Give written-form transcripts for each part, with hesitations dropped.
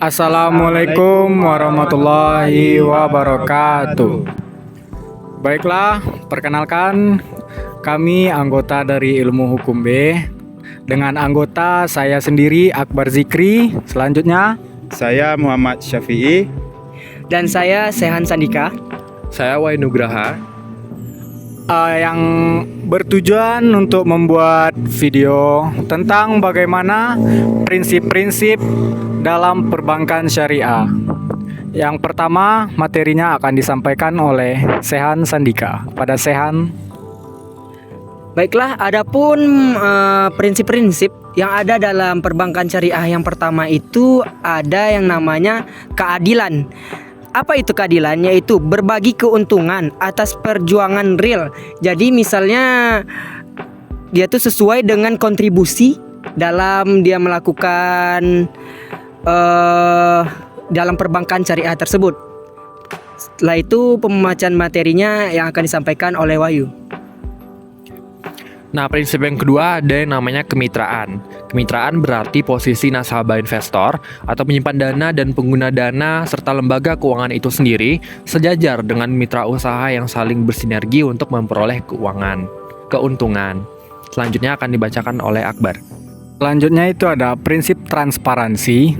Assalamualaikum warahmatullahi wabarakatuh. Baiklah, perkenalkan kami anggota dari Ilmu Hukum B. Dengan anggota saya sendiri Akbar Zikri. Selanjutnya Saya Muhammad Syafi'i. Dan saya Sehan Sandika. Saya Wai Nugraha. yang bertujuan untuk membuat video tentang bagaimana prinsip-prinsip dalam perbankan syariah. Yang pertama, materinya akan disampaikan oleh Sehan Sandika. Pada Sehan. Baiklah, adapun prinsip-prinsip yang ada dalam perbankan syariah yang pertama itu ada yang namanya keadilan. Apa itu keadilan? Yaitu berbagi keuntungan atas perjuangan real. Jadi misalnya dia tuh sesuai dengan kontribusi dalam dia melakukan dalam perbankan syariah tersebut. Setelah itu pembacaan materinya yang akan disampaikan oleh Wahyu. Nah, prinsip yang kedua ada yang namanya kemitraan. Kemitraan berarti posisi nasabah investor atau penyimpan dana dan pengguna dana serta lembaga keuangan itu sendiri sejajar dengan mitra usaha yang saling bersinergi untuk memperoleh keuntungan. Selanjutnya akan dibacakan oleh Akbar. Selanjutnya itu ada prinsip transparansi,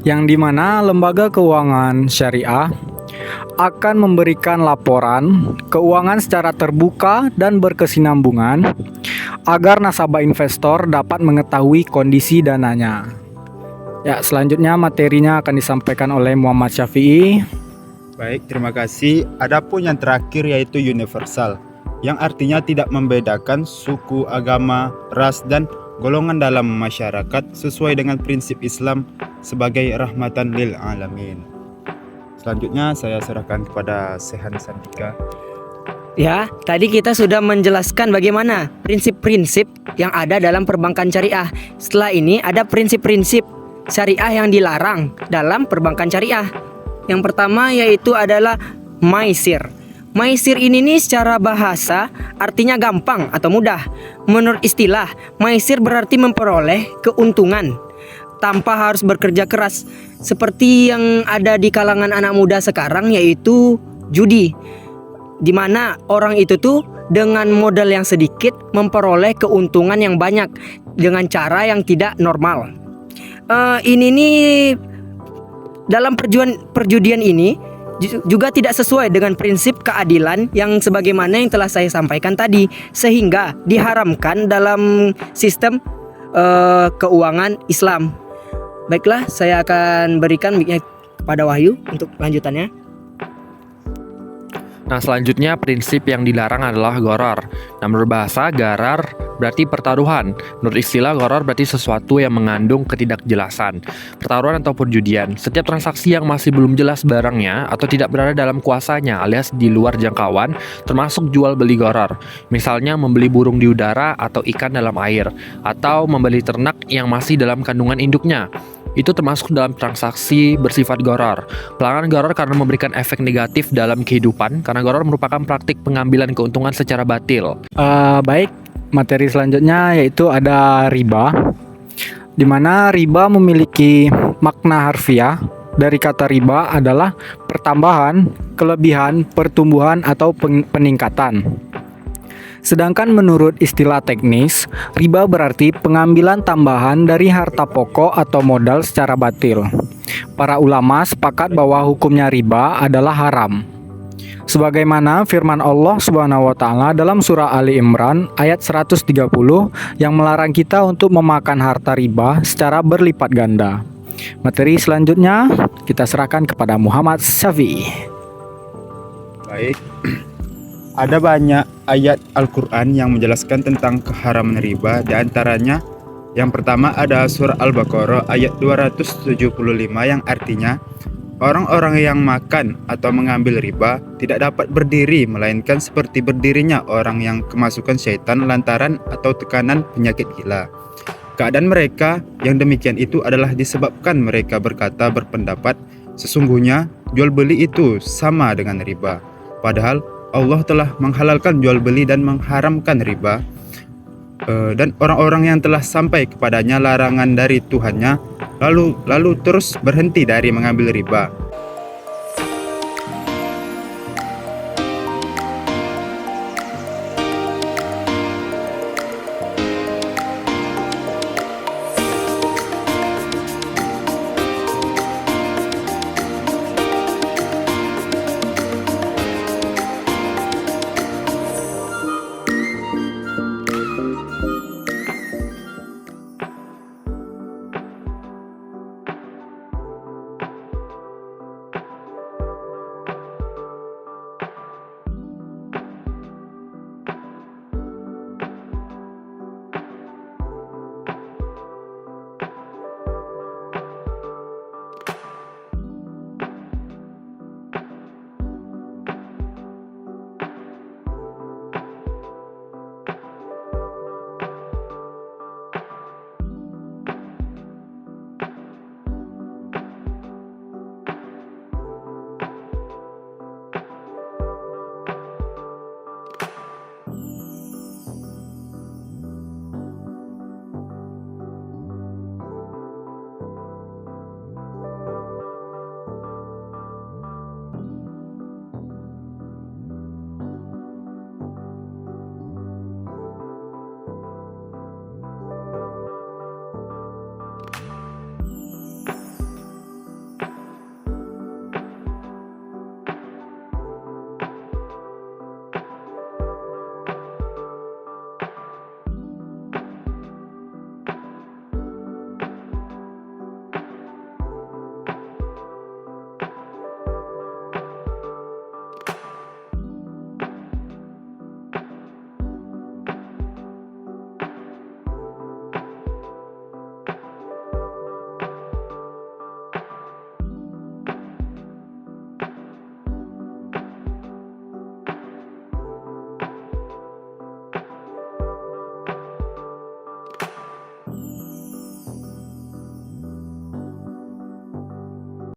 yang dimana lembaga keuangan syariah akan memberikan laporan keuangan secara terbuka dan berkesinambungan agar nasabah investor dapat mengetahui kondisi dananya. Ya, selanjutnya materinya akan disampaikan oleh Muhammad Syafi'i. Baik, terima kasih. Adapun yang terakhir yaitu universal, yang artinya tidak membedakan suku, agama, ras, dan golongan dalam masyarakat sesuai dengan prinsip Islam sebagai rahmatan lil alamin. Selanjutnya saya serahkan kepada Sehan Sandika. Ya, tadi kita sudah menjelaskan bagaimana prinsip-prinsip yang ada dalam perbankan syariah. Setelah ini ada prinsip-prinsip syariah yang dilarang dalam perbankan syariah. Yang pertama yaitu adalah maisir. Maisir ini nih secara bahasa artinya gampang atau mudah. Menurut istilah, maisir berarti memperoleh keuntungan tanpa harus bekerja keras, seperti yang ada di kalangan anak muda sekarang yaitu judi, di mana orang itu tuh dengan modal yang sedikit memperoleh keuntungan yang banyak dengan cara yang tidak normal. Ini nih dalam perjudian ini juga tidak sesuai dengan prinsip keadilan yang sebagaimana yang telah saya sampaikan tadi, sehingga diharamkan dalam sistem keuangan Islam. Baiklah, saya akan berikan mic-nya kepada Wahyu untuk lanjutannya. Nah, selanjutnya prinsip yang dilarang adalah gharar. Nah, menurut bahasa, gharar berarti pertaruhan. Menurut istilah, gharar berarti sesuatu yang mengandung ketidakjelasan. Pertaruhan atau perjudian, setiap transaksi yang masih belum jelas barangnya atau tidak berada dalam kuasanya alias di luar jangkauan, termasuk jual beli gharar. Misalnya membeli burung di udara atau ikan dalam air, atau membeli ternak yang masih dalam kandungan induknya. Itu termasuk dalam transaksi bersifat gharar. Pelarangan gharar karena memberikan efek negatif dalam kehidupan, karena gharar merupakan praktik pengambilan keuntungan secara batil. Baik, materi selanjutnya yaitu ada riba, di mana riba memiliki makna harfiah. Dari kata riba adalah pertambahan, kelebihan, pertumbuhan, atau peningkatan. Sedangkan menurut istilah teknis, riba berarti pengambilan tambahan dari harta pokok atau modal secara batil. Para ulama sepakat bahwa hukumnya riba adalah haram. Sebagaimana firman Allah Subhanahu wa taala dalam surah Ali Imran ayat 130 yang melarang kita untuk memakan harta riba secara berlipat ganda. Materi selanjutnya kita serahkan kepada Muhammad Syafi'i. Baik. Ada banyak ayat Al-Quran yang menjelaskan tentang keharaman riba. Di antaranya yang pertama ada surah Al-Baqarah ayat 275 yang artinya orang-orang yang makan atau mengambil riba tidak dapat berdiri melainkan seperti berdirinya orang yang kemasukan syaitan lantaran atau tekanan penyakit gila. Keadaan mereka yang demikian itu adalah disebabkan mereka berpendapat sesungguhnya jual beli itu sama dengan riba. Padahal Allah telah menghalalkan jual beli dan mengharamkan riba, dan orang-orang yang telah sampai kepadanya larangan dari Tuhannya lalu terus berhenti dari mengambil riba.